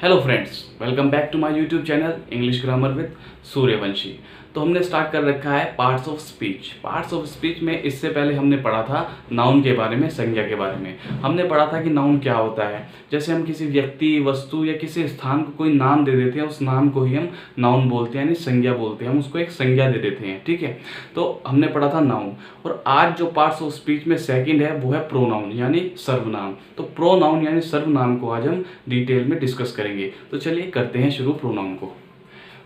Hello friends, welcome back to my YouTube channel English grammar with Suryavanshi. तो हमने start कर रखा है parts of speech. Parts of speech में इससे पहले हमने पढ़ा था नाउन के बारे में, संज्ञा के बारे में। हमने पढ़ा था कि नाउन क्या होता है। जैसे हम किसी व्यक्ति, वस्तु या किसी स्थान को कोई नाम दे देते हैं, उस नाम को ही हम नाउन बोलते हैं, यानी संज्ञा बोलते हैं। हम उसको एक संज्ञा दे देते हैं, ठीक है। तो हमने पढ़ा था नाउन। और आज जो पार्ट्स ऑफ स्पीच में सेकंड है वो है प्रोनाउन यानी सर्वनाम। तो प्रोनाउन यानी सर्वनाम को आज हम डिटेल में डिस्कस करेंगे। तो चलिए करते हैं शुरू प्रोनाउन को।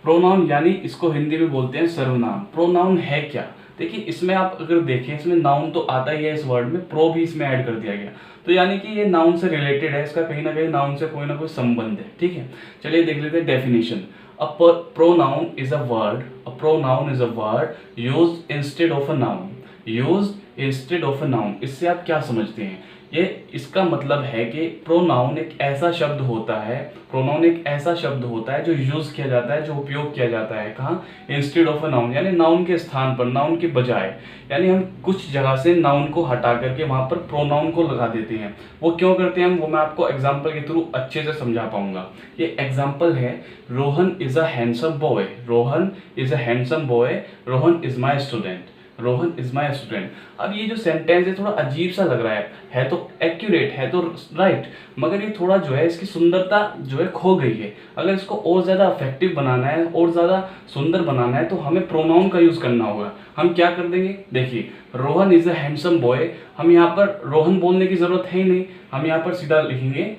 प्रोनाउन यानी इसको हिंदी में बोलते हैं सर्वनाम। प्रोनाउन है क्या? देखिए, इसमें आप अगर देखें, इसमें नाउन तो आता ही है, इस वर्ड में प्रो भी इसमें ऐड कर दिया गया। तो यानी कि ये नाउन से रिलेटेड है, इसका कहीं ना कहीं नाउन से कोई ना कोई संबंध है, ठीक है। चलिए देख लेते हैं definition. A pronoun is a word, a pronoun is a word used instead of a noun. Used instead of a noun, इससे आप क्या समझते हैं? ये इसका मतलब है कि प्रोनाउन एक ऐसा शब्द होता है, प्रोनाउन एक ऐसा शब्द होता है जो यूज किया जाता है, जो उपयोग किया जाता है कहाँ? इंस्टेड ऑफ अ नाउन, यानी नाउन के स्थान पर, नाउन के बजाय। यानी हम कुछ जगह से नाउन को हटा करके वहां पर प्रोनाउन को लगा देते हैं। वो क्यों करते हैं, वो मैं आपको एग्जाम्पल के थ्रू अच्छे से समझा पाऊंगा। ये एग्जाम्पल है, Rohan is a handsome boy. Rohan is a handsome boy. Rohan is my student. Rohan is my student. अब ये जो सेंटेंस है थोड़ा अजीब सा लग रहा है तो एक्यूरेट है, तो राइट, मगर ये थोड़ा जो है इसकी सुंदरता जो है खो गई है। अगर इसको और ज्यादा इफेक्टिव बनाना है, और ज्यादा सुंदर बनाना है, तो हमें प्रोनाउन का यूज करना होगा। हम क्या कर देंगे, देखिए, Rohan is a handsome boy. हम यहाँ पर रोहन बोलने की जरूरत है ही नहीं, हम यहाँ पर सीधा लिखेंगे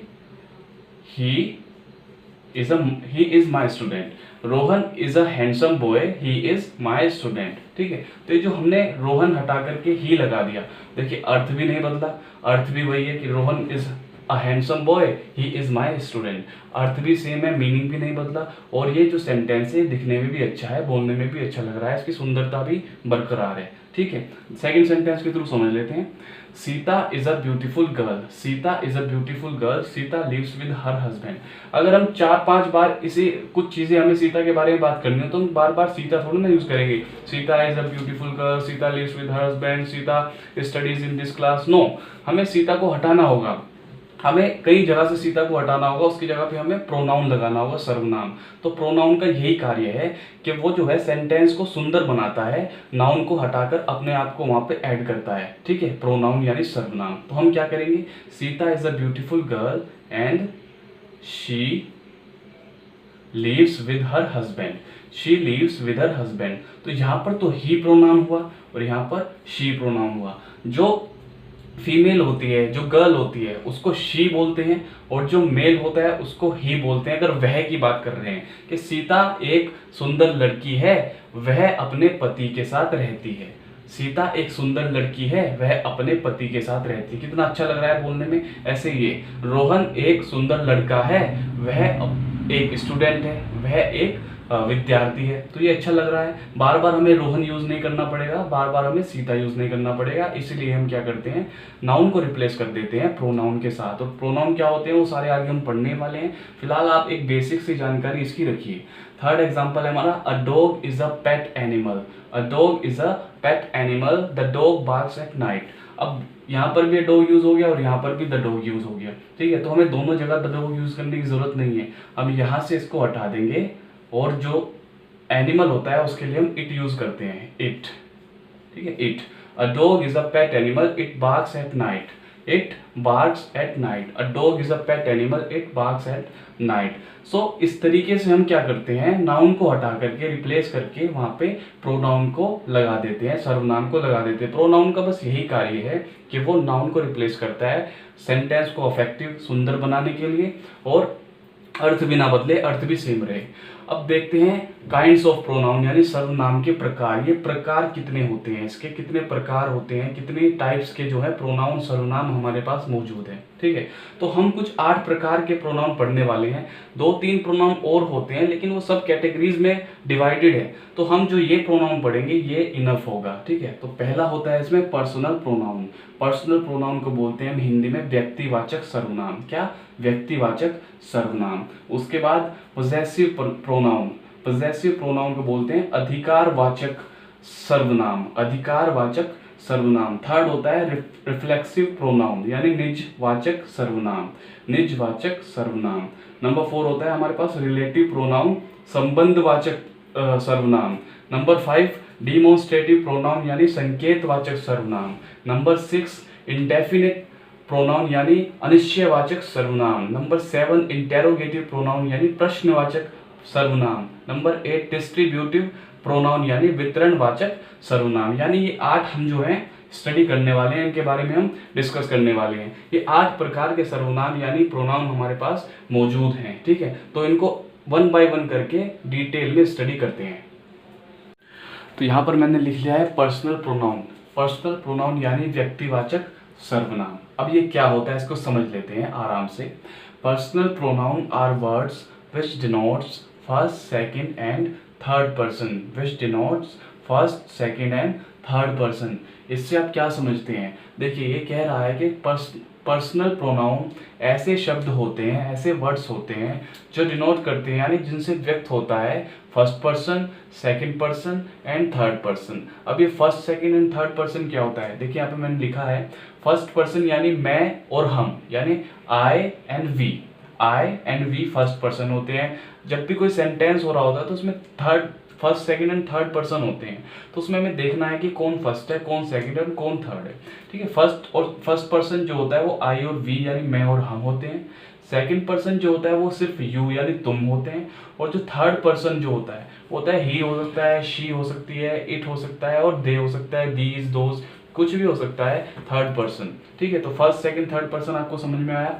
ही is my student. Rohan is a handsome boy, he is my student, ठीक है। तो ये जो हमने रोहन हटा करके ही लगा दिया, देखिए अर्थ भी नहीं बदला, अर्थ भी वही है कि Rohan is a handsome boy, he is my student. अर्थ भी सेम है, मीनिंग भी नहीं बदला, और ये जो सेंटेंस है दिखने में भी अच्छा है, बोलने में भी अच्छा लग रहा है, इसकी सुंदरता भी बरकरार है, ठीक है। सेकेंड सेंटेंस के थ्रू समझ लेते हैं। Sita is a beautiful girl. Sita is a beautiful girl. Sita lives with her husband. अगर हम 4-5 बार इसे, कुछ चीजें हमें सीता के बारे में बात करनी हो, तो हम बार बार सीता थोड़ी ना यूज करेंगे। Sita is a beautiful girl, Sita lives with her husband, Sita studies in this class. No, हमें सीता को हटाना होगा, हमें कई जगह से सीता को हटाना होगा, उसकी जगह पे हमें प्रोनाउन लगाना होगा, सर्वनाम। तो प्रोनाउन का यही कार्य है कि वो जो है सेंटेंस को सुंदर बनाता है, नाउन को हटाकर अपने आप को वहां पे ऐड करता है, ठीक है। प्रोनाउन यानी सर्वनाम। तो हम क्या करेंगे, Sita is a beautiful girl and she lives with her husband. She lives with her husband. तो यहाँ पर तो ही प्रोनाउन हुआ और यहाँ पर शी प्रोनाउन हुआ। जो फीमेल होती है, जो गर्ल होती है, उसको शी बोलते हैं, और जो मेल होता है उसको ही बोलते हैं। अगर वह की बात कर रहे हैं कि सीता एक सुंदर लड़की है, वह अपने पति के साथ रहती है। सीता एक सुंदर लड़की है, वह अपने पति के साथ रहती है। कितना अच्छा लग रहा है बोलने में। ऐसे ही रोहन एक सुंदर लड़का है, वह एक स्टूडेंट है, वह एक विद्यार्थी है। तो ये अच्छा लग रहा है। बार बार हमें रोहन यूज नहीं करना पड़ेगा, बार बार हमें सीता यूज नहीं करना पड़ेगा। इसलिए हम क्या करते हैं, नाउन को रिप्लेस कर देते हैं प्रोनाउन के साथ। और प्रोनाउन क्या होते हैं वो सारे आगे हम पढ़ने वाले हैं। फिलहाल आप एक बेसिक सी जानकारी इसकी रखिए। थर्ड एग्जाम्पल है हमारा, अ dog is a pet animal. A dog is a pet animal, the dog barks at night. अब यहाँ पर भी डॉग यूज हो गया और यहाँ पर भी द डॉग यूज हो गया, ठीक है। तो हमें दोनों जगह द डॉग यूज करने की जरूरत नहीं है। हम यहाँ से इसको हटा देंगे, और जो एनिमल होता है उसके लिए हम इट यूज करते हैं, इट, ठीक है, it. A dog is a pet animal, it barks at night. It barks at night. A dog is a pet animal, it barks at night. So इस तरीके से हम क्या करते हैं, नाउन को हटा करके, रिप्लेस करके वहां पे प्रोनाउन को लगा देते हैं, सर्वनाम को लगा देते हैं। प्रोनाउन का बस यही कार्य है कि वो नाउन को रिप्लेस करता है सेंटेंस को इफेक्टिव, सुंदर बनाने के लिए, और अर्थ भी ना बदले, अर्थ भी सेम रहे। अब देखते हैं काइंड्स ऑफ प्रोनाउन यानी सर्वनाम के प्रकार। ये प्रकार कितने होते हैं, इसके कितने प्रकार होते हैं, कितने टाइप्स के जो है प्रोनाउन, सर्वनाम हमारे पास मौजूद है, ठीक है। तो हम कुछ 8 प्रकार के प्रोनाउन पढ़ने वाले हैं। 2-3 प्रोनाउन और होते हैं, लेकिन वो सब कैटेगरीज में डिवाइडेड है। तो हम जो ये प्रोनाउन पढ़ेंगे ये इनफ होगा, ठीक है। तो पहला होता है इसमें पर्सनल प्रोनाउन। पर्सनल प्रोनाउन को बोलते हैं हम हिंदी में व्यक्तिवाचक सर्वनाम। क्या? व्यक्तिवाचक सर्वनाम। उसके बाद पोजेसिव प्रोनाउन। पोजेसिव प्रोनाउन को बोलते हैं अधिकारवाचक सर्वनाम। अधिकारवाचक सर्वनाम। थर्ड होता है रिफ्लेक्सिव प्रोनाउन यानी निजवाचक सर्वनाम। निजवाचक सर्वनाम। नंबर 4 होता है हमारे पास रिलेटिव प्रोनाउन, संबंधवाचक सर्वनाम। नंबर 5 डिमॉन्स्ट्रेटिव प्रोनाउन यानी संकेतवाचक सर्वनाम। नंबर 6 इंडेफिनिट प्रोनाउन यानी अनिश्चयवाचक सर्वनाम। नंबर 7 इंटेरोगेटिव प्रोनाउन यानी प्रश्नवाचक सर्वनाम। नंबर 8 डिस्ट्रीब्यूटिव प्रोनाउन यानी वितरणवाचक सर्वनाम। यानी ये 8 हम जो है स्टडी करने वाले हैं, इनके बारे में हम डिस्कस करने वाले हैं। ये 8 प्रकार के सर्वनाम यानी प्रोनाउन हमारे पास मौजूद हैं, ठीक है। तो इनको 1 बाय 1 करके डिटेल में स्टडी करते हैं। तो यहाँ पर मैंने लिख लिया है पर्सनल प्रोनाउन। पर्सनल प्रोनाउन यानी व्यक्तिवाचक सर्वनाम। अब ये क्या होता है इसको समझ लेते हैं आराम से। Personal pronoun are words which denotes first, second and third person. Which denotes first, second and third person. इससे आप क्या समझते हैं? देखिए ये कह रहा है कि पर्सनल प्रोनाउन ऐसे शब्द होते हैं, ऐसे वर्ड्स होते हैं जो डिनोट करते हैं यानी जिनसे व्यक्त होता है first person, second person and third person. अब ये first, second and third person क्या होता है? देखिए यहाँ पे मैंने लिखा है फर्स्ट पर्सन यानी मैं और हम, यानी I and we. I and we first person होते हैं। जब भी कोई सेंटेंस हो रहा होता है तो उसमें first, second and third person होते हैं, तो उसमें हमें देखना है कि कौन फर्स्ट है, कौन सेकंड है और कौन थर्ड है, ठीक है। फर्स्ट पर्सन जो होता है वो आई और वी यानी मैं और हम होते हैं। सेकंड पर्सन जो होता है वो सिर्फ यू यानी तुम होते हैं। और जो थर्ड पर्सन जो होता है वो होता है ही हो सकता है, शी हो सकती है, इट हो सकता है और दे हो सकता है, दीज, दोज, कुछ भी हो सकता है थर्ड पर्सन, ठीक है। तो फर्स्ट, सेकंड, थर्ड पर्सन आपको समझ में आया।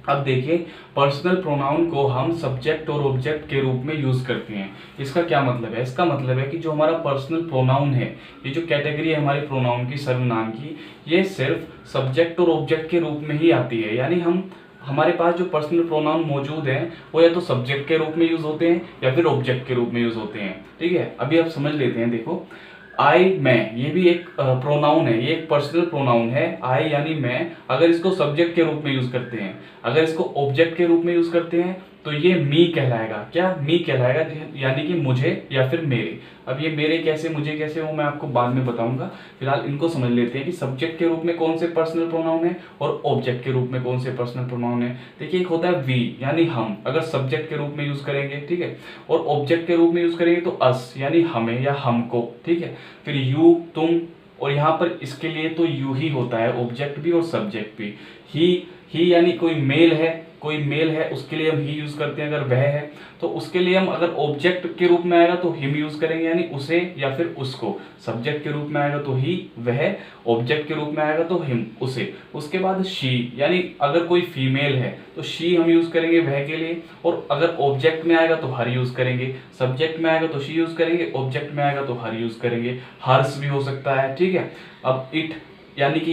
अब देखिए पर्सनल प्रोनाउन को हम सब्जेक्ट और ऑब्जेक्ट के रूप में यूज करते हैं। इसका क्या मतलब है? इसका मतलब है कि जो हमारा पर्सनल प्रोनाउन है, ये जो कैटेगरी है हमारे प्रोनाउन की, सर्वनाम की, ये सिर्फ सब्जेक्ट और ऑब्जेक्ट के रूप में ही आती है। यानी हमारे पास जो पर्सनल प्रोनाउन मौजूद हैं वो या तो सब्जेक्ट के रूप में यूज होते हैं या फिर ऑब्जेक्ट के रूप में यूज होते हैं, ठीक है। अभी आप समझ लेते हैं। देखो आई, मैं, ये भी एक प्रोनाउन है, ये एक पर्सनल प्रोनाउन है। आई यानी मैं, अगर इसको सब्जेक्ट के रूप में यूज करते हैं, अगर इसको ऑब्जेक्ट के रूप में यूज करते हैं तो ये मी कहलाएगा। क्या? मी कहलाएगा, यानी कि मुझे या फिर मेरे। अब ये मेरे कैसे, मुझे कैसे, वो मैं आपको बाद में बताऊंगा। फिलहाल इनको समझ लेते हैं कि सब्जेक्ट के रूप में कौन से पर्सनल प्रोनाउन है और ऑब्जेक्ट के रूप में कौन से पर्सनल प्रोनाउन है। देखिए एक होता है वी यानी हम, अगर सब्जेक्ट के रूप में यूज करेंगे, ठीक है। और ऑब्जेक्ट के रूप में यूज करेंगे तो अस यानी हमें या हमको, ठीक है। फिर यू, तुम, और यहाँ पर इसके लिए तो यू ही होता है, ऑब्जेक्ट भी और सब्जेक्ट भी। ही यानी कोई मेल है, उसके लिए हम ही यूज करते हैं। अगर वह है तो उसके लिए हम, अगर ऑब्जेक्ट के रूप में आएगा तो हिम यूज करेंगे यानी उसे या फिर उसको। सब्जेक्ट के रूप में आएगा तो ही, वह, ऑब्जेक्ट के रूप में आएगा तो हिम, उसे। उसके बाद शी, यानी अगर कोई फीमेल है तो शी हम यूज करेंगे वह के लिए, और अगर ऑब्जेक्ट में आएगा तो हर यूज करेंगे। सब्जेक्ट में आएगा तो शी यूज करेंगे, ऑब्जेक्ट में आएगा तो हर यूज करेंगे। हर्ष भी हो सकता है, ठीक है। अब इट यानी कि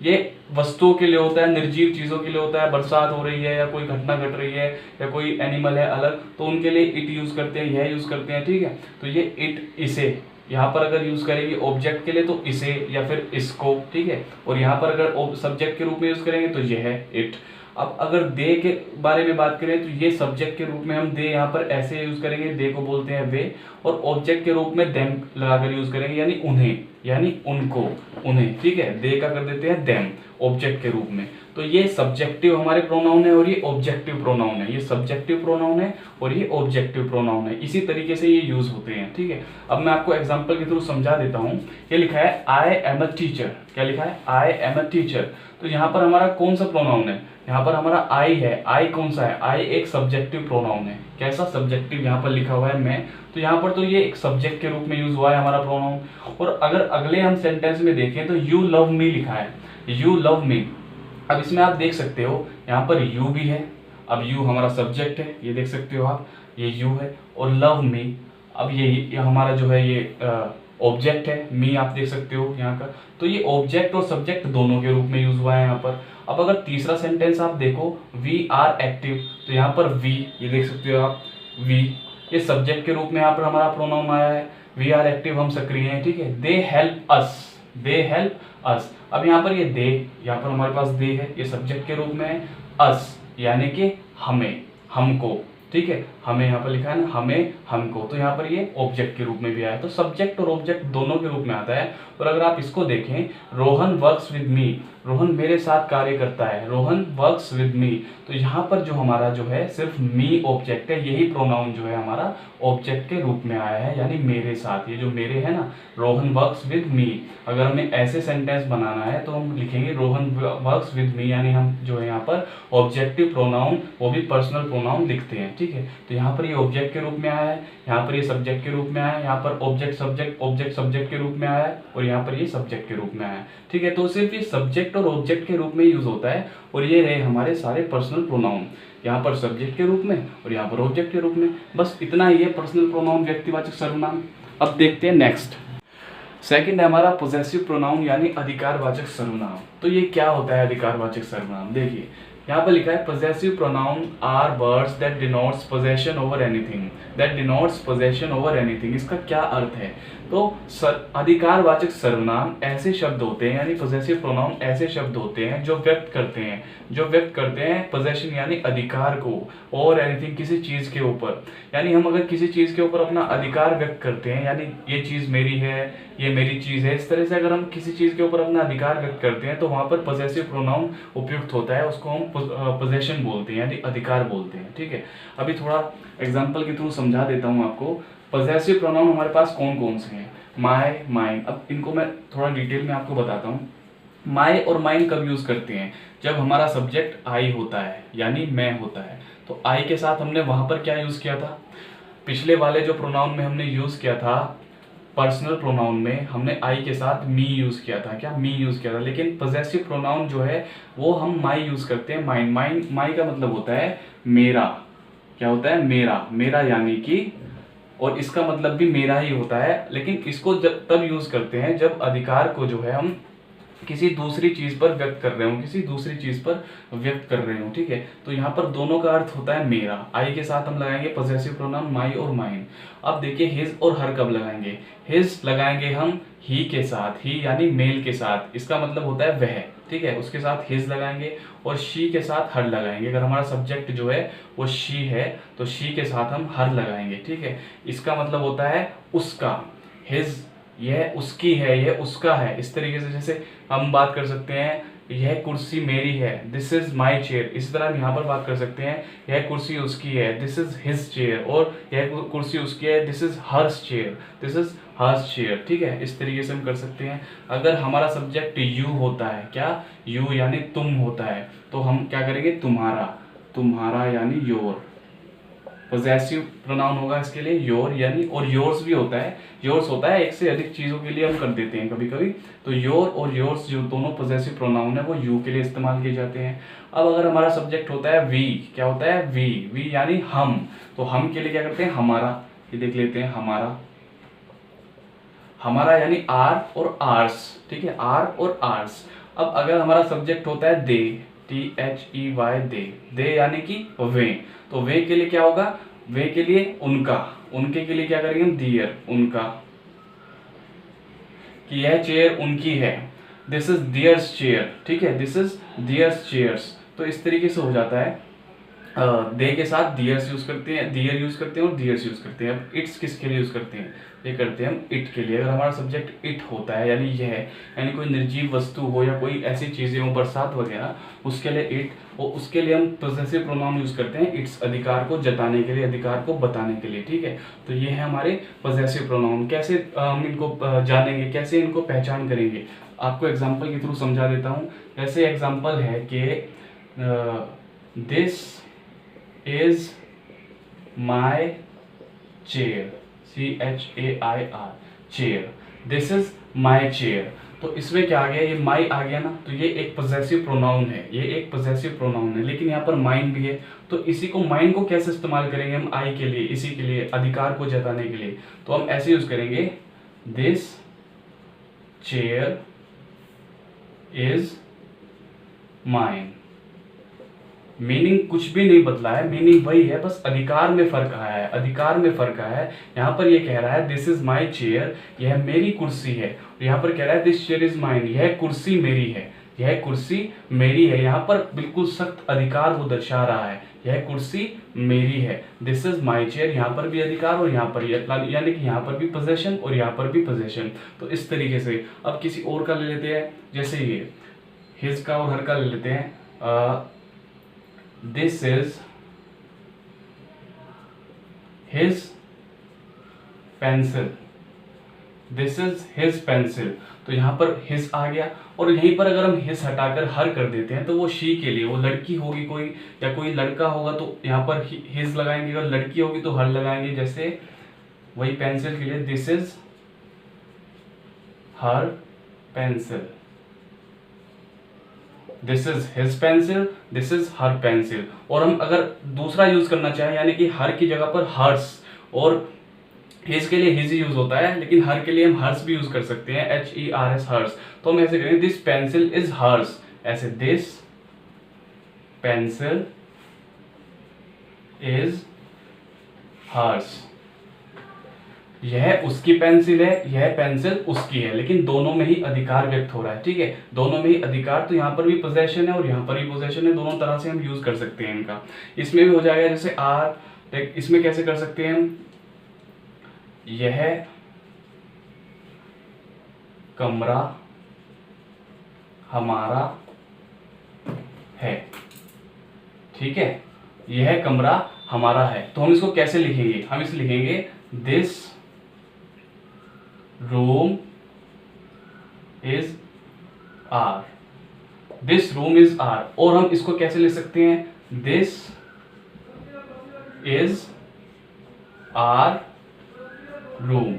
ये वस्तुओं के लिए होता है, निर्जीव चीजों के लिए होता है। बरसात हो रही है या कोई घटना घट रही है या कोई एनिमल है अलग, तो उनके लिए इट यूज करते हैं, यह यूज करते हैं, ठीक है। तो ये इट, इसे यहाँ पर अगर यूज करेंगे ऑब्जेक्ट के लिए तो इसे या फिर इसको, ठीक है। और यहाँ पर अगर सब्जेक्ट के रूप में यूज करेंगे तो यह है इट। अब अगर दे के बारे में बात करें तो ये सब्जेक्ट के रूप में हम दे यहाँ पर ऐसे यूज करेंगे, दे को बोलते हैं वे, और ऑब्जेक्ट के रूप में देम लगाकर यूज करेंगे यानी उन्हें, यानी उनको, उन्हें, ठीक है। दे का कर देते हैं देम ऑब्जेक्ट के रूप में। तो ये सब्जेक्टिव हमारे प्रोनाउन है और ये ऑब्जेक्टिव प्रोनाउन है। ये सब्जेक्टिव प्रोनाउन है और ये ऑब्जेक्टिव प्रोनाउन है। इसी तरीके से ये यूज होते हैं, ठीक है। अब मैं आपको एग्जांपल के थ्रू समझा देता हूँ। ये लिखा है आई एम अ टीचर। क्या लिखा है? I am a teacher. तो यहाँ पर हमारा कौन सा प्रोनाउन है? यहाँ पर हमारा आई है। आई कौन सा है? आई एक सब्जेक्टिव प्रोनाउन है। कैसा सब्जेक्टिव? यहाँ पर लिखा हुआ है मैं, तो यहाँ पर तो ये एक सब्जेक्ट के रूप में यूज हुआ है हमारा प्रोनाउन। और अगर अगले हम सेंटेंस में देखें तो यू लव मी लिखा है, यू लव मी। अब इसमें आप देख सकते हो यहाँ पर यू भी है। अब यू हमारा सब्जेक्ट है, ये देख सकते हो आप, ये यू है। और लव मी, अब ये हमारा जो है ये ऑब्जेक्ट है। मी आप देख सकते हो यहाँ का, तो ये ऑब्जेक्ट और सब्जेक्ट दोनों के रूप में यूज हुआ है यहाँ पर। अब अगर तीसरा सेंटेंस आप देखो, वी आर एक्टिव, तो यहाँ पर वी, ये देख सकते हो आप, वी, ये सब्जेक्ट के रूप में यहाँ पर हमारा प्रोनाउन आया है। वी आर एक्टिव, हम सक्रिय हैं, ठीक है। They help us, they help us. अब यहाँ पर ये दे, यहाँ पर हमारे पास दे है, ये सब्जेक्ट के रूप में है। अस यानी कि हमें, हमको, ठीक है, हमें यहाँ पर लिखा है ना, हमें, हमको, तो यहाँ पर ये ऑब्जेक्ट के रूप में भी आया, तो सब्जेक्ट और ऑब्जेक्ट दोनों के रूप में आता है। और अगर आप इसको देखें, Rohan works with me, Rohan मेरे साथ कार्य करता है, रोहन वर्क्स विद मी, तो यहाँ पर जो हमारा जो है सिर्फ मी ऑब्जेक्ट है, यही प्रोनाउन जो है हमारा ऑब्जेक्ट के रूप में आया है, यानी मेरे साथ। ये जो मेरे है ना, रोहन वर्क्स विद मी, अगर हमें ऐसे सेंटेंस बनाना है तो हम लिखेंगे रोहन वर्क्स विद मी, यानी हम जो है यहाँ पर ऑब्जेक्टिव प्रोनाउन, वो भी पर्सनल प्रोनाउन लिखते हैं। ठीक है, तो यहाँ पर ये ऑब्जेक्ट के रूप में आया है, यहाँ पर ये सब्जेक्ट के रूप में आया है, यहाँ पर ऑब्जेक्ट सब्जेक्ट के रूप में आया है, और यहाँ पर ये सब्जेक्ट के रूप में आया है। ठीक है, तो सिर्फ ये सब्जेक्ट और ऑब्जेक्ट के रूप में यूज होता है, और ये रहे हमारे सारे पर्सनल प्रोनाउन, यहाँ पर सब्जेक्ट के रूप में और यहाँ पर ऑब्जेक्ट के रूप में। बस इतना ही है पर्सनल प्रोनाउन, व्यक्तिवाचक सर्वनाम। अब देखते हैं नेक्स्ट। सेकंड है हमारा पोजेसिव प्रोनाउन यानी अधिकारवाचक सर्वनाम। तो ये क्या होता है अधिकारवाचक सर्वनाम? देखिए यहाँ पर लिखा है possessive pronoun are words that denotes possession over anything, that denotes possession over anything. इसका क्या अर्थ है? तो अधिकारवाचक सर्वनाम ऐसे शब्द होते हैं, यानी पोजेसिव प्रोनाउन ऐसे शब्द होते हैं जो व्यक्त करते हैं पोजेशन यानी अधिकार को, और एनीथिंग किसी चीज के ऊपर। यानी हम अगर किसी चीज के ऊपर अपना अधिकार व्यक्त करते हैं, यानी ये चीज मेरी है, ये मेरी चीज है, इस तरह से अगर हम किसी चीज के ऊपर अपना अधिकार व्यक्त करते हैं तो वहां पर पोजेसिव प्रोनाउन उपयुक्त होता है, उसको हम पोजेशन बोलते हैं, यानी अधिकार बोलते हैं। ठीक है, अभी थोड़ा एग्जाम्पल के थ्रू समझा देता हूँ आपको। पोजेसिव प्रोनाउन हमारे पास कौन कौन से हैं? My, mine. अब इनको मैं थोड़ा डिटेल में आपको बताता हूँ। माय और माइन कब यूज करते हैं? जब हमारा सब्जेक्ट आई होता है, यानी मैं होता है। तो आई के साथ हमने वहां पर क्या यूज किया था? पिछले वाले जो प्रोनाउन में हमने यूज किया था, पर्सनल प्रोनाउन में हमने आई के साथ मी यूज किया था। क्या? मी यूज किया था। लेकिन पोजेसिव प्रोनाउन जो है वो हम माई यूज करते हैं। माइन, माई का मतलब होता है मेरा। क्या होता है? मेरा, मेरा यानी कि, और इसका मतलब भी मेरा ही होता है, लेकिन इसको जब तब यूज करते हैं जब अधिकार को जो है हम किसी दूसरी चीज पर व्यक्त कर रहे हो, किसी दूसरी चीज पर व्यक्त कर रहे हो। ठीक है, तो यहाँ पर दोनों का अर्थ होता है मेरा। आई के साथ हम लगाएंगे पोजेसिव प्रोनाउन माई और माइन। अब देखिए हिज और हर कब लगाएंगे? हिज लगाएंगे हम ही के साथ, ही यानी मेल के साथ, इसका मतलब होता है वह। ठीक है, उसके साथ हिज लगाएंगे, और शी के साथ हर लगाएंगे। अगर हमारा सब्जेक्ट जो है वो शी है तो शी के साथ हम हर लगाएंगे। ठीक है, इसका मतलब होता है उसका। हिज यह उसकी है, यह उसका है। इस तरीके से जैसे हम बात कर सकते हैं यह कुर्सी मेरी है, दिस इज माई चेयर। इसी तरह हम यहाँ पर बात कर सकते हैं यह कुर्सी उसकी है, दिस इज हिज चेयर, और यह कुर्सी उसकी है, this is hers chair, this is hers chair. ठीक है, इस तरीके से हम कर सकते हैं। अगर हमारा सब्जेक्ट यू होता है, क्या? यू यानी तुम होता है, तो हम क्या करेंगे? तुम्हारा, तुम्हारा यानी योर। पोजेसिव प्रोनाउन होगा इसके लिए योर, यानी, और योर्स भी होता है। योर्स होता है एक से अधिक चीजों के लिए हम कर देते हैं कभी कभी, तो योर और योर्स जो दोनों पोजेसिव प्रोनाउन है वो यू के लिए इस्तेमाल किए जाते हैं। अब अगर हमारा सब्जेक्ट होता है वी, क्या होता है? वी, वी यानी हम, तो हम के लिए क्या करते हैं? हमारा। ये देख लेते हैं, हमारा, हमारा यानी आर और आर्स। ठीक है, आर और आर्स। अब अगर हमारा सब्जेक्ट होता है दे, THEY, दे यानी कि वे, तो वे के लिए क्या होगा? वे के लिए उनका, उनके के लिए क्या करेंगे हम? दियर, उनका, कि यह चेयर उनकी है, दिस इज दियर्स चेयर। ठीक है, दिस इज दियर्स चेयर्स। तो इस तरीके से हो जाता है। दे के साथ दियर्स यूज करते हैं, दियर यूज करते हैं और दियर्स यूज करते हैं। अब इट्स किसके लिए यूज करते हैं? ये करते हैं हम इट के लिए। अगर हमारा सब्जेक्ट इट होता है, यानी यह, यानी कोई निर्जीव वस्तु हो या कोई ऐसी चीजें हो, बरसात वगैरह, उसके लिए इट, और उसके लिए हम पोजेसिव प्रोनाउन यूज करते हैं इट्स, अधिकार को जताने के लिए, अधिकार को बताने के लिए। ठीक है, तो ये है हमारे पोजेसिव प्रोनाउन। कैसे हम इनको जानेंगे, कैसे इनको पहचान करेंगे? आपको एग्जाम्पल के थ्रू समझा देता हूँ। जैसे एग्जाम्पल है कि this is my chair, CHAIR, chair, this is my chair। तो इसमें क्या आ गया? ये my आ गया ना, तो ये एक पोजेसिव प्रोनाउन है, ये एक पोजेसिव प्रोनाउन है, लेकिन यहाँ पर माइन भी है। तो इसी को, माइन को कैसे इस्तेमाल करेंगे हम? आई के लिए, इसी के लिए, अधिकार को जताने के लिए। तो हम ऐसे यूज करेंगे, this chair is mine. Meaning कुछ भी नहीं बदला है, मीनिंग वही है, बस अधिकार में फर्क आया है, अधिकार में फर्क आया है। यहाँ पर ये कह रहा है दिस इज माई चेयर, यह मेरी कुर्सी है, और यहाँ पर कह रहा है दिस चेयर इज माइन, यह कुर्सी मेरी है, यह कुर्सी मेरी है। यहाँ पर बिल्कुल सख्त अधिकार वो दर्शा रहा है यह कुर्सी मेरी है। दिस इज माई चेयर, यहाँ पर भी अधिकार और यहाँ पर यानी कि यहाँ पर भी पोजेशन और यहाँ पर भी पोजेशन। तो इस तरीके से अब किसी और का ले लेते हैं, जैसे ये हिज का और हर का ले लेते हैं। This is his pencil, this is his pencil. तो यहाँ पर हिज आ गया और यहीं पर अगर हम हिज हटाकर हर कर देते हैं तो वो शी के लिए, वो लड़की होगी कोई या कोई लड़का होगा तो यहाँ पर हिज लगाएंगे, अगर लड़की होगी तो हर लगाएंगे। जैसे वही पेंसिल के लिए this is her pencil, this is his pencil, this is her pencil. और हम अगर दूसरा यूज करना चाहें यानी कि हर की जगह पर हर्स, और हिज के लिए हिज यूज होता है लेकिन हर के लिए हम हर्स भी यूज कर सकते हैं, HERS हर्स। तो हम ऐसे करेंगे दिस पेंसिल इज हर्स, ऐसे दिस पेंसिल इज हर्स। यह उसकी पेंसिल है, यह पेंसिल उसकी है, लेकिन दोनों में ही अधिकार व्यक्त हो रहा है। ठीक है, दोनों में ही अधिकार, तो यहाँ पर भी पोजेशन है और यहाँ पर भी पोजेशन है, दोनों तरह से हम यूज कर सकते हैं इनका। इसमें भी हो जाएगा जैसे आर, इसमें कैसे कर सकते हैं हम, यह कमरा हमारा है। ठीक है, यह कमरा हमारा है। तो हम इसको कैसे लिखेंगे, हम इसे लिखेंगे this room is our, this room is our. और हम इसको कैसे लिख सकते हैं, this is our room,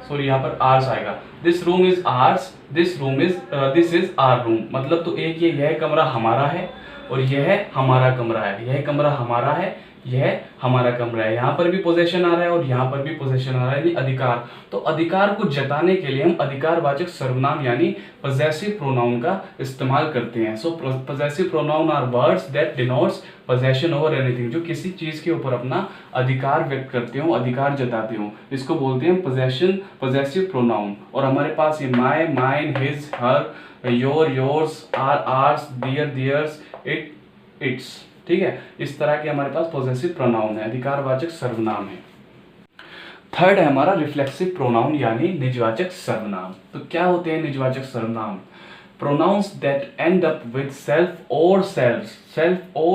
sorry यहाँ पर आर्स आएगा, this room is ours, this is our room. मतलब तो एक यह कमरा हमारा है और यह हमारा कमरा है, यह कमरा हमारा है, यह हमारा कमरा है। यहाँ पर भी पोजेशन आ रहा है और यहाँ पर भी पोजेशन आ रहा है, यानी अधिकार। तो अधिकार को जताने के लिए हम अधिकारवाचक सर्वनाम यानी पोजेसिव प्रोनाउन का इस्तेमाल करते हैं। So possessive pronoun are words that denotes possession over anything, जो किसी चीज के ऊपर अपना अधिकार व्यक्त करते हो, अधिकार जताते हो, इसको बोलते हैं पोजेसिव प्रोनाउन। और हमारे पास ये my, mine, his, her, your, yours, our, ours, their, theirs, it, its. ठीक है, इस तरह के हमारे पास पोजेसिव प्रोनाउन है, अधिकारवाचक सर्वनाम है। थर्ड है हमारा रिफ्लेक्सिव प्रोनाउन यानी निजवाचक सर्वनाम। तो क्या होते हैं निजवाचक सर्वनाम? Pronouns that end up with self और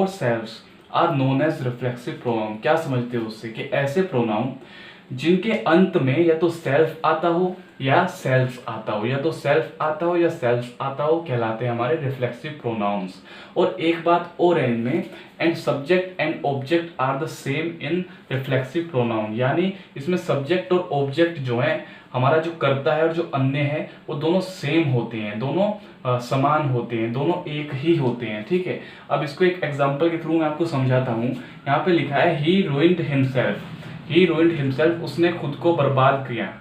selves are known as reflexive pronoun. क्या समझते हो उससे, कि ऐसे प्रोनाउन जिनके अंत में या तो सेल्फ आता हो या सेल्फ आता हो, या तो सेल्फ आता हो या सेल्फ आता हो, कहलाते हैं हमारे रिफ्लेक्सिव प्रोनाउंस। और एक बात और है इनमें, and subject and object are the same in reflexive pronoun, यानी इसमें सब्जेक्ट और ऑब्जेक्ट जो है, हमारा जो कर्ता है और जो अन्य है, वो दोनों सेम होते हैं, दोनों समान होते हैं, दोनों एक ही होते हैं। ठीक है, अब इसको एक एग्जाम्पल के थ्रू मैं आपको समझाता हूँ। यहाँ पे लिखा है ही रूइंड हिमसेल्फ, उसने खुद को बर्बाद किया,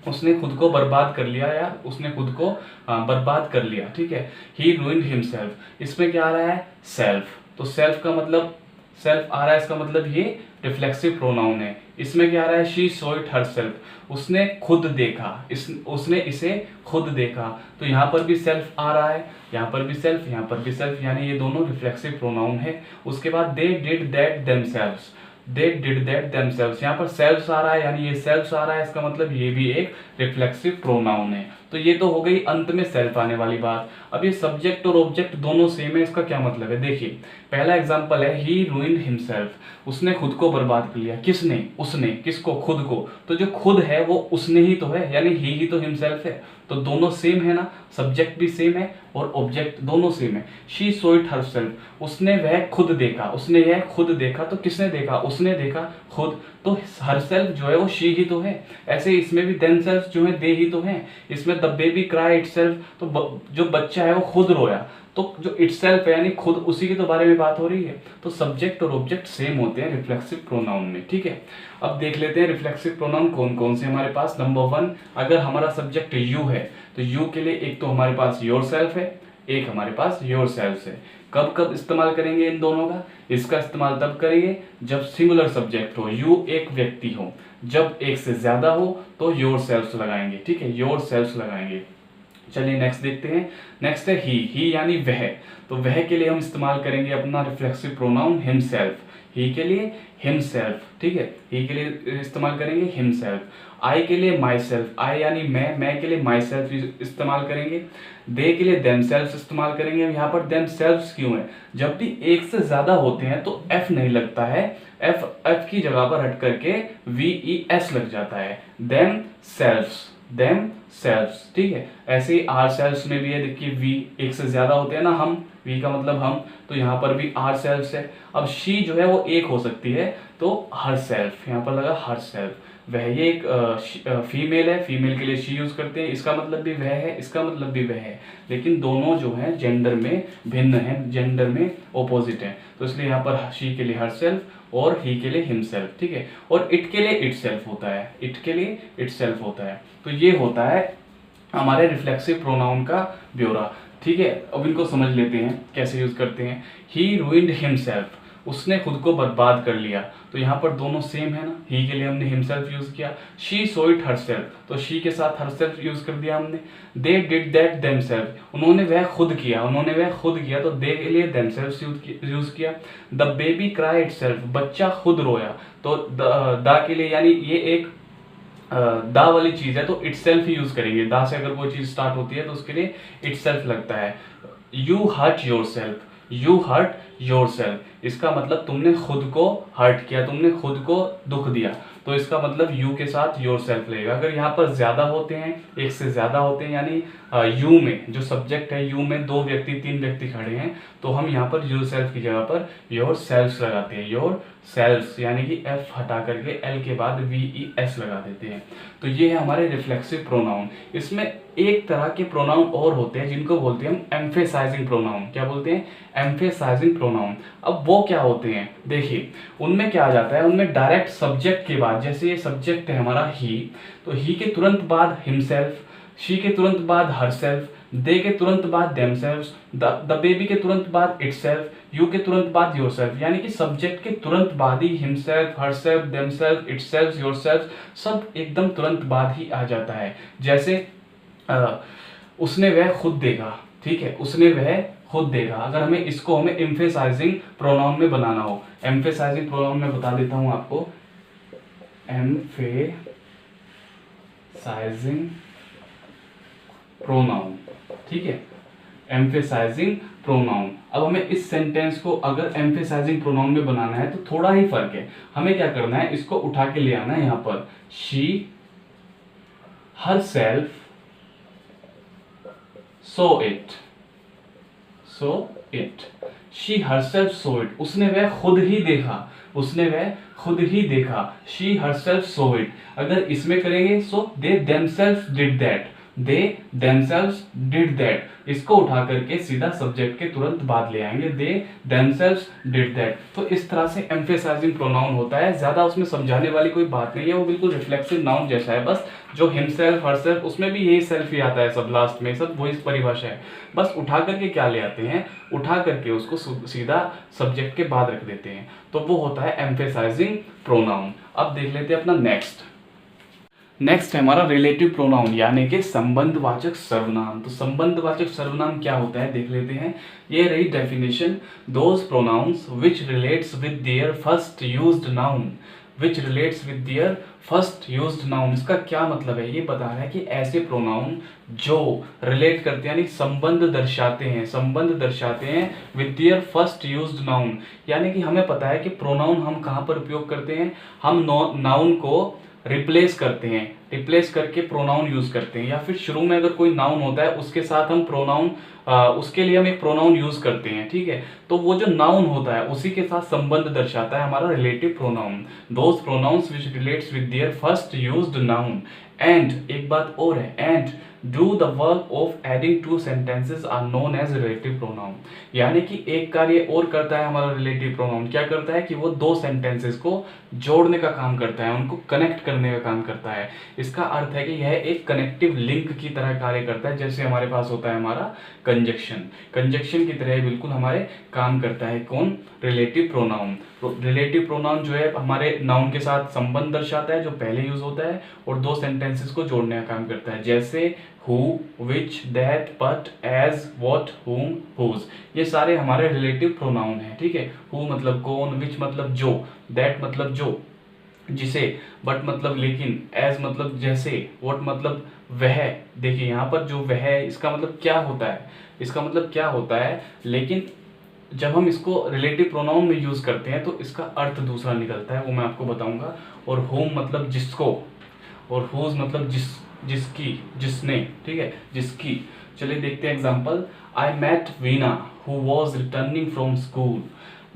उसने खुद को बर्बाद कर लिया, या उसने खुद को बर्बाद कर लिया। ठीक है, ही रूइंड हिमसेल्फ, इसमें क्या आ रहा है, सेल्फ। तो सेल्फ का मतलब सेल्फ आ रहा है, इसका मतलब ये रिफ्लेक्सिव प्रोनाउन है। इसमें क्या आ रहा है, शी सॉ इट हरसेल्फ, उसने खुद देखा, उसने इसे खुद देखा। तो यहाँ पर भी सेल्फ आ रहा है, यहाँ पर भी सेल्फ, यहाँ पर भी सेल्फ, यानी ये दोनों रिफ्लेक्सिव प्रोनाउन है। उसके बाद they did that themselves, they did that themselves, यहाँ पर सेल्फ्स आ रहा है, यानी ये सेल्फ्स आ रहा है, इसका मतलब ये भी एक रिफ्लेक्सिव प्रोनाउन है। तो ये तो हो गई अंत में सेल्फ आने वाली बात। अब ये सब्जेक्ट और ऑब्जेक्ट दोनों सेम है, इसका क्या मतलब है, देखिए पहला एग्जांपल है ही रूइंड हिमसेल्फ, उसने खुद को बर्बाद कर लिया। किसने, उसने, किसको, खुद को। तो जो खुद है वो उसने ही तो है, यानी ही तो हिमसेल्फ है। तो दोनों सेम है ना, सब्जेक्ट भी सेम है और ऑब्जेक्ट दोनों सेम है। शी सॉ इट हरसेल्फ, उसने वह खुद देखा, उसने यह खुद देखा। तो किसने देखा, उसने देखा खुद। तो हरसेल्फ जो है वो शी ही तो है। ऐसे इसमें भी देमसेल्फ जो है दे ही तो है। इसमें द बेबी क्राई इटसेल्फ, तो जो बच्चा है वो खुद रोया। तो जो इटसेल्फ है यानी खुद, उसी के तो बारे में बात हो रही है। तो सब्जेक्ट और ऑब्जेक्ट सेम होते हैं रिफ्लेक्सिव प्रोनाउन में। ठीक है, अब देख लेते हैं रिफ्लेक्सिव प्रोनाउन कौन कौन से हमारे पास। नंबर 1, अगर हमारा सब्जेक्ट यू है तो यू के लिए एक तो हमारे पास योरसेल्फ है, एक हमारे पास योरसेल्व्स है। कब कब इस्तेमाल करेंगे इन दोनों का, इसका इस्तेमाल तब करेंगे जब सिंगुलर सब्जेक्ट हो, यू एक व्यक्ति हो। जब एक से ज्यादा हो तो योरसेल्व्स लगाएंगे। ठीक है, योरसेल्व्स लगाएंगे। चलिए नेक्स्ट देखते हैं। नेक्स्ट है ही यानी वह। तो वह के लिए हम इस्तेमाल करेंगे अपना रिफ्लेक्सिव प्रोनाउन हिमसेल्फ। ही के लिए हिमसेल्फ, ठीक है, ही के लिए इस्तेमाल करेंगे हिमसेल्फ। आई के लिए माई सेल्फ, आई यानी मैं के लिए माई सेल्फ इस्तेमाल करेंगे। दे के लिए देमसेल्व्स इस्तेमाल करेंगे। यहाँ पर देमसेल्व्स क्यों है? जब भी एक से ज्यादा होते हैं तो एफ नहीं लगता है, एफ की जगह पर हट करके VES लग जाता है, देम सेल्व्स, ठीक है। ऐसे ही आर सेल्व्स में भी है, देखिए वी एक से ज्यादा होते हैं ना, हम, वी का मतलब हम, तो यहाँ पर भी आर सेल्व्स है। अब शी जो है वो एक हो सकती है, तो हर सेल्फ, यहाँ पर लगा हर सेल्फ। वह, ये एक फीमेल है, फीमेल के लिए शी यूज करते हैं, इसका मतलब भी वह है, इसका मतलब भी वह है, लेकिन दोनों जो है जेंडर में भिन्न है, जेंडर में ऑपोजिट है, तो इसलिए यहाँ पर शी के लिए हर सेल्फ और ही के लिए हिमसेल्फ, ठीक है। और इट के लिए इट सेल्फ होता है, इट के लिए इट सेल्फ होता है। तो ये होता है हमारे रिफ्लेक्सिव प्रोनाउन का ब्यौरा, ठीक है। अब इनको समझ लेते हैं कैसे यूज करते हैं। ही रूइंड हिमसेल्फ, उसने खुद को बर्बाद कर लिया, तो यहाँ पर दोनों सेम है ना, ही के लिए हमने हिमसेल्फ यूज किया। शी सो इट हरसेल्फ, तो शी के साथ हरसेल्फ यूज कर दिया हमने। दे डिड दैट देमसेल्फ, उन्होंने वह खुद किया, तो दे के लिए देमसेल्फ यूज किया। द बेबी क्राई इटसेल्फ, बच्चा खुद रोया, तो द के लिए, यानी ये एक दा वाली चीज है तो इटसेल्फ ही यूज करेंगे। दा से अगर कोई चीज स्टार्ट होती है तो उसके लिए इटसेल्फ लगता है। You hurt yourself, you hurt yourself, इसका मतलब तुमने खुद को हर्ट किया, तुमने खुद को दुख दिया, तो इसका मतलब यू के साथ योरसेल्फ लगेगा। अगर यहाँ पर ज्यादा होते हैं, एक से ज्यादा होते हैं, यानी यू में जो सब्जेक्ट है, यू में 2 व्यक्ति 3 व्यक्ति खड़े हैं, तो हम यहाँ पर योरसेल्फ की जगह पर योरसेल्फ्स लगाते हैं, योरसेल्फ्स, यानी कि एफ हटा करके एल के बाद VES लगा देते हैं। तो ये है हमारे रिफ्लेक्सिव प्रोनाउन। इसमें एक तरह के प्रोनाउन और होते हैं जिनको बोलते हैं हम एम्फेसाइजिंग प्रोनाउन। क्या बोलते हैं? Emphasizing pronoun. अब वो क्या होते हैं, देखिए उनमें क्या आ जाता है, उनमें डायरेक्ट सब्जेक्ट के बाद, जैसे ये सब्जेक्ट है हमारा ही, तो ही के तुरंत बाद हिमसेल्फ, शी के तुरंत बाद हरसेल्फ, दे के तुरंत बाद देमसेल्व्स, द बेबी के तुरंत बाद इटसेल्फ, यू के तुरंत बाद योरसेल्फ, यानी कि सब्जेक्ट के तुरंत बाद ही himself, herself, themselves, itself, yourself सब एकदम तुरंत बाद ही आ जाता है। जैसे उसने वह खुद देखा, ठीक है, उसने वह खुद देखा। अगर हमें एम्फेसाइजिंग प्रोनाउन में बनाना हो, एम्फेसाइजिंग प्रोनाउन में बता देता हूं आपको, एम्फेसाइजिंग प्रोनाउन, ठीक है, एम्फेसाइजिंग प्रोनाउन। अब हमें इस सेंटेंस को अगर एम्फेसाइजिंग प्रोनाउन में बनाना है तो थोड़ा ही फर्क है। हमें क्या करना है, इसको उठा के ले आना है यहां पर, she herself so it, she herself so it, उसने वह खुद ही देखा, शी हरसेल्फ सो इट। अगर इसमें करेंगे सो दे देमसेल्फ डिड दैट, इसको उठा करके सीधा सब्जेक्ट के तुरंत बाद ले आएंगे, दे देमसेल्व्स डिड दैट। तो इस तरह से एम्फेसाइजिंग प्रोनाउन होता है। ज्यादा उसमें समझाने वाली कोई बात नहीं है, वो बिल्कुल रिफ्लेक्सिव नाउन जैसा है। बस जो हिमसेल्फ, हरसेल्फ, उसमें भी यही सेल्फ ही आता है, सब लास्ट में, सब वही परिभाषा है। बस उठा करके क्या ले आते हैं, उठा करके उसको सीधा सब्जेक्ट के बाद रख देते हैं, तो वो होता है एम्फेसाइजिंग प्रोनाउन। अब देख लेते हैं अपना नेक्स्ट है हमारा रिलेटिव प्रोनाउन, यानी कि संबंधवाचक सर्वनाम। तो संबंधवाचक सर्वनाम क्या होता है देख लेते हैं। ये रही definition, those pronouns which relates with their first used noun, इसका क्या मतलब है, ये बता रहा है कि ऐसे प्रोनाउन जो रिलेट करते हैं, यानी संबंध दर्शाते हैं with their first used noun. यानी कि हमें पता है कि प्रोनाउन हम कहाँ पर उपयोग करते हैं, हम नाउन को रिप्लेस करके प्रोनाउन यूज करते हैं, या फिर शुरू में अगर कोई नाउन होता है उसके साथ हम प्रोनाउन, उसके लिए हम एक प्रोनाउन यूज करते हैं, ठीक है। तो वो जो नाउन होता है उसी के साथ संबंध दर्शाता है हमारा relative pronoun. Those pronouns which relates with their first used noun and, एक बात और है, and do the work of adding two sentences are known as relative pronoun. यानी कि एक कार्य और करता है हमारा रिलेटिव प्रोनाउन, क्या करता है कि वो 2 सेंटेंसेस को जोड़ने का काम करता है, उनको कनेक्ट करने का काम करता है। इसका अर्थ है कि यह एक कनेक्टिव लिंक की तरह कार्य करता है, जैसे हमारे पास होता है हमारा कंजक्शन की तरह बिल्कुल हमारे काम करता है। कौन? Relative pronoun. रिलेटिव प्रोनाउन जो है हमारे नाउन के साथ संबंध दर्शाता है, जो पहले यूज होता है, और दो सेंटेंसेस को जोड़ने का काम करता है, जैसे who, which, that, but, as, what, whom, whose। ये सारे हमारे रिलेटिव प्रोनाउन हैं, ठीक है। who मतलब कौन, which मतलब जो, that मतलब जो, जिसे, but मतलब लेकिन, as मतलब जैसे, what मतलब वह। देखिए यहाँ पर जो वह है इसका मतलब क्या होता है, इसका मतलब क्या होता है, लेकिन जब हम इसको रिलेटिव प्रोनाउन में यूज करते हैं तो इसका अर्थ दूसरा निकलता है, वो मैं आपको बताऊंगा। और होम मतलब जिसको, और हुज मतलब जिसकी, जिसने, ठीक है, जिसकी। चलिए देखते हैं example. I met Veena who was returning from school.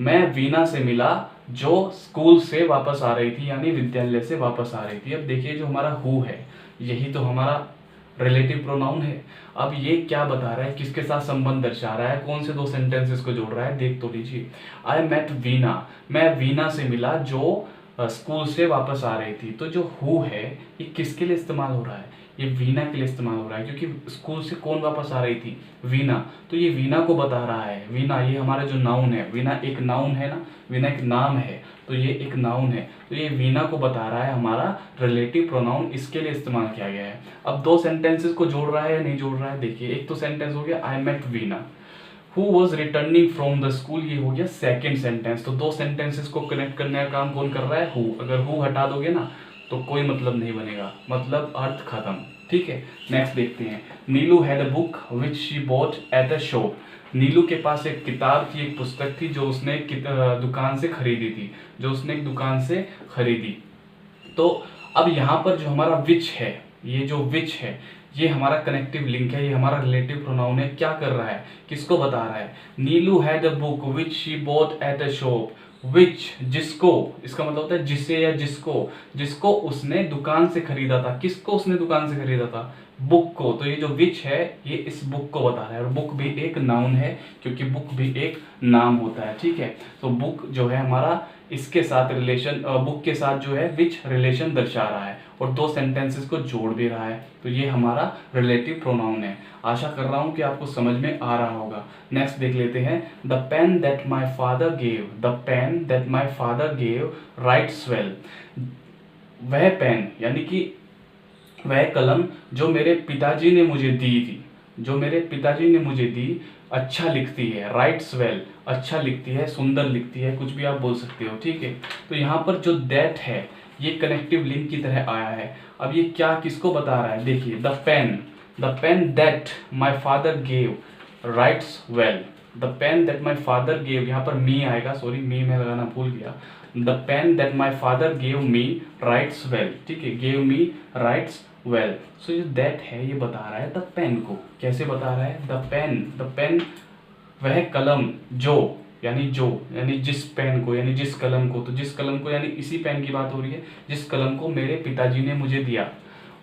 मैं वीना से मिला जो स्कूल से वापस आ रही थी, यानी विद्यालय से वापस आ रही थी। अब देखिए जो हमारा हु है यही तो हमारा रिलेटिव प्रोनाउन है। अब ये क्या बता रहा है, किसके साथ संबंध दर्शा रहा है, कौन से दो सेंटेंसेस को जोड़ रहा है, देख तो लीजिए। आई मेट वीना, मैं वीना से मिला जो स्कूल से वापस आ रही थी। तो जो हु है ये किसके लिए इस्तेमाल हो रहा है, ये वीना के लिए इस्तेमाल हो रहा है, क्योंकि स्कूल से कौन वापस आ रही थी, वीना। तो ये वीना को बता रहा है। वीना ये हमारा जो नाउन है, वीना एक नाउन है ना, वीना एक नाम है, तो ये एक नाउन है, तो ये वीना को बता रहा है, हमारा रिलेटिव प्रोनाउन इसके लिए इस्तेमाल किया गया है। अब दो सेंटेंसेस को जोड़ रहा है या नहीं जोड़ रहा है, देखिए एक तो सेंटेंस हो गया I met Veena, who was returning from the school, ये हो गया सेकेंड सेंटेंस। तो दो सेंटेंसेस को कनेक्ट करने का काम कौन कर रहा है, हु। अगर हु हटा दोगे ना तो कोई मतलब नहीं बनेगा, मतलब अर्थ खत्म, ठीक है। नेक्स्ट देखते हैं। Neelu had a book which she bought at a shop. Neelu के पास एक किताब थी, एक पुस्तक थी जो उसने दुकान से खरीदी थी, जो उसने एक दुकान से खरीदी। तो अब यहाँ पर जो हमारा विच है, ये जो विच है ये हमारा कनेक्टिव लिंक है, ये हमारा रिलेटिव प्रोनाउन है। क्या कर रहा है, किसको बता रहा है, Neelu had a book which she bought at a shop. Which जिसको, इसका मतलब होता है जिसे या जिसको, जिसको उसने दुकान से खरीदा था। किसको उसने दुकान से खरीदा था, बुक को। तो ये जो विच है ये इस बुक को बता रहा है, और बुक भी एक नाउन है क्योंकि बुक भी एक नाम होता है, ठीक है। तो बुक जो है हमारा इसके साथ रिलेशन, बुक के साथ जो है विच रिलेशन दर्शा रहा है, और दो सेंटेंसेस को जोड़ भी रहा है। तो ये हमारा रिलेटिव प्रोनाउन है। आशा कर रहा हूँ कि आपको समझ में आ रहा होगा। नेक्स्ट देख लेते हैं। The pen that my father gave, the pen that my father gave writes well. वह पेन यानी कि वह कलम जो मेरे पिताजी ने मुझे दी थी, जो मेरे पिताजी ने मुझे दी, अच्छा लिखती है। राइट्स वेल, अच्छा लिखती है, सुंदर लिखती है, कुछ भी आप बोल सकते हो, ठीक है। तो यहाँ पर जो दैट है ये कनेक्टिव लिंक की तरह आया है। अब ये क्या किसको बता रहा है, देखिए the pen that my father gave writes well. The pen that my father gave, यहाँ पर मी आएगा, सॉरी मी मैं लगाना भूल गया। The pen that my father gave me writes well, ठीक है, gave me writes well. So जो दैट है ये बता रहा है द पेन को। कैसे बता रहा है, द पेन वह कलम जो, यानी जिस पेन को, यानी जिस कलम को। तो जिस कलम को यानी इसी पेन की बात हो रही है, जिस कलम को मेरे पिताजी ने मुझे दिया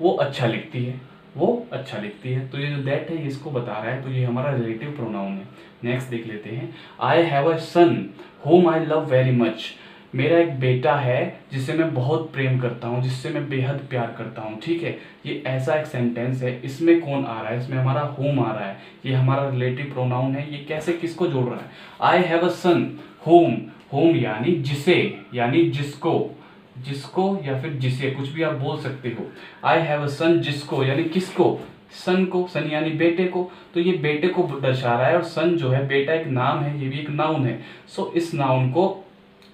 वो अच्छा लिखती है, वो अच्छा लिखती है। तो ये जो दैट है ये इसको बता रहा है, तो ये हमारा रिलेटिव प्रोनाउन है। नेक्स्ट देख लेते हैं। I have a son whom I love very much. मेरा एक बेटा है जिसे मैं बहुत प्रेम करता हूँ, जिससे मैं बेहद प्यार करता हूँ, ठीक है। ये ऐसा एक सेंटेंस है, इसमें कौन आ रहा है, इसमें हमारा होम आ रहा है, ये हमारा रिलेटिव प्रोनाउन है। ये कैसे किसको जोड़ रहा है, I have a son whom, whom यानी जिसे, यानी जिसको, जिसको या फिर जिसे, कुछ भी आप बोल सकते हो। आई हैव अ सन जिसको यानी किसको, सन को, सन यानी बेटे को। तो ये बेटे को दर्शा रहा है, और सन जो है बेटा एक नाम है, ये भी एक नाउन है। सो इस नाउन को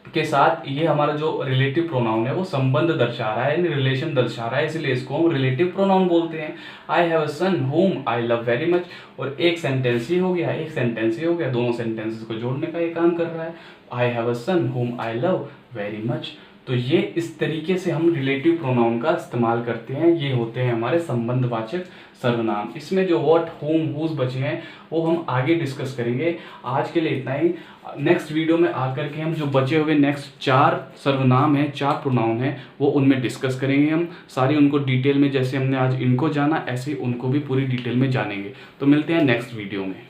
के साथ ये हमारा जो रिलेटिव प्रोनाउन है वो संबंध दर्शा रहा है, यानी रिलेशन दर्शा रहा है, इसलिए इसको हम रिलेटिव प्रोनाउन बोलते हैं। I have a son whom I love very much. और एक सेंटेंस ही हो गया, एक सेंटेंस ही हो गया, दोनों सेंटेंसेस को जोड़ने का ये काम कर रहा है। I have a son whom I love very much. तो ये इस तरीके से हम रिलेटिव प्रोनाउन का इस्तेमाल करते हैं। ये होते हैं हमारे संबंधवाचक सर्वनाम। इसमें जो व्हाट, होम, हुज बचे हैं वो हम आगे डिस्कस करेंगे। आज के लिए इतना ही। नेक्स्ट वीडियो में आकर के हम जो बचे हुए नेक्स्ट 4 सर्वनाम हैं, 4 प्रोनाउन हैं, वो उनमें डिस्कस करेंगे हम सारी, उनको डिटेल में। जैसे हमने आज इनको जाना ऐसे ही उनको भी पूरी डिटेल में जानेंगे। तो मिलते हैं नेक्स्ट वीडियो में।